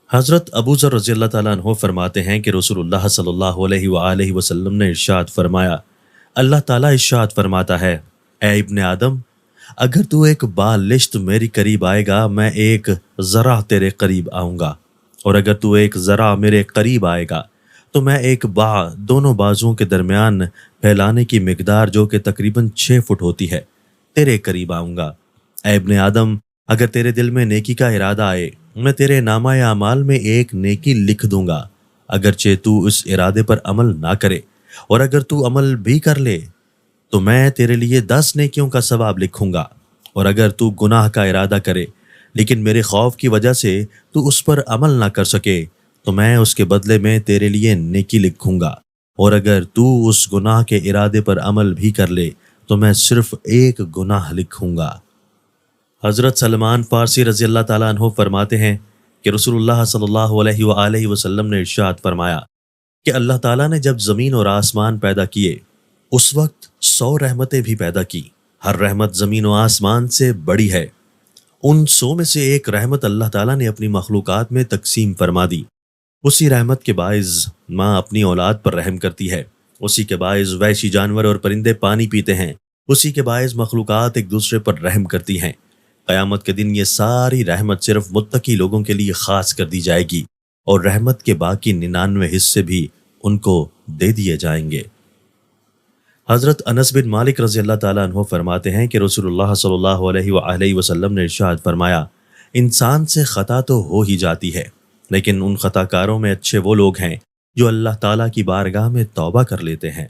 حضرت ابو ذر رضی اللہ تعالیٰ عنہ فرماتے ہیں کہ رسول اللہ صلی اللہ علیہ وآلہ وسلم نے ارشاد فرمایا، اللہ تعالیٰ ارشاد فرماتا ہے، اے ابن آدم، اگر تو ایک بالشت میری قریب آئے گا میں ایک ذرا تیرے قریب آؤں گا، اور اگر تو ایک ذرا میرے قریب آئے گا تو میں ایک دونوں بازوؤں کے درمیان پھیلانے کی مقدار جو کہ تقریباً 6 فٹ ہوتی ہے تیرے قریب آؤں گا۔ اے ابن آدم، اگر تیرے دل میں نیکی کا ارادہ آئے میں تیرے نامہ اعمال میں ایک نیکی لکھ دوں گا، اگرچہ تو اس ارادے پر عمل نہ کرے، اور اگر تو عمل بھی کر لے تو میں تیرے لیے 10 نیکیوں کا ثواب لکھوں گا، اور اگر تو گناہ کا ارادہ کرے لیکن میرے خوف کی وجہ سے تو اس پر عمل نہ کر سکے تو میں اس کے بدلے میں تیرے لیے نیکی لکھوں گا، اور اگر تو اس گناہ کے ارادے پر عمل بھی کر لے تو میں صرف ایک گناہ لکھوں گا۔ حضرت سلمان فارسی رضی اللہ تعالیٰ عنہ فرماتے ہیں کہ رسول اللہ صلی اللہ علیہ وآلہ وسلم نے ارشاد فرمایا کہ اللہ تعالیٰ نے جب زمین اور آسمان پیدا کیے اس وقت 100 رحمتیں بھی پیدا کی، ہر رحمت زمین و آسمان سے بڑی ہے۔ ان 100 میں سے ایک رحمت اللہ تعالیٰ نے اپنی مخلوقات میں تقسیم فرما دی، اسی رحمت کے باعث ماں اپنی اولاد پر رحم کرتی ہے، اسی کے باعث وحشی جانور اور پرندے پانی پیتے ہیں، اسی کے باعث مخلوقات ایک دوسرے پر رحم کرتی ہیں۔ قیامت کے دن یہ ساری رحمت صرف متقی لوگوں کے لیے خاص کر دی جائے گی، اور رحمت کے باقی 99 حصے بھی ان کو دے دیے جائیں گے۔ حضرت انس بن مالک رضی اللہ تعالیٰ عنہ فرماتے ہیں کہ رسول اللہ صلی اللہ علیہ وآلہ وسلم نے ارشاد فرمایا، انسان سے خطا تو ہو ہی جاتی ہے، لیکن ان خطا کاروں میں اچھے وہ لوگ ہیں جو اللہ تعالیٰ کی بارگاہ میں توبہ کر لیتے ہیں۔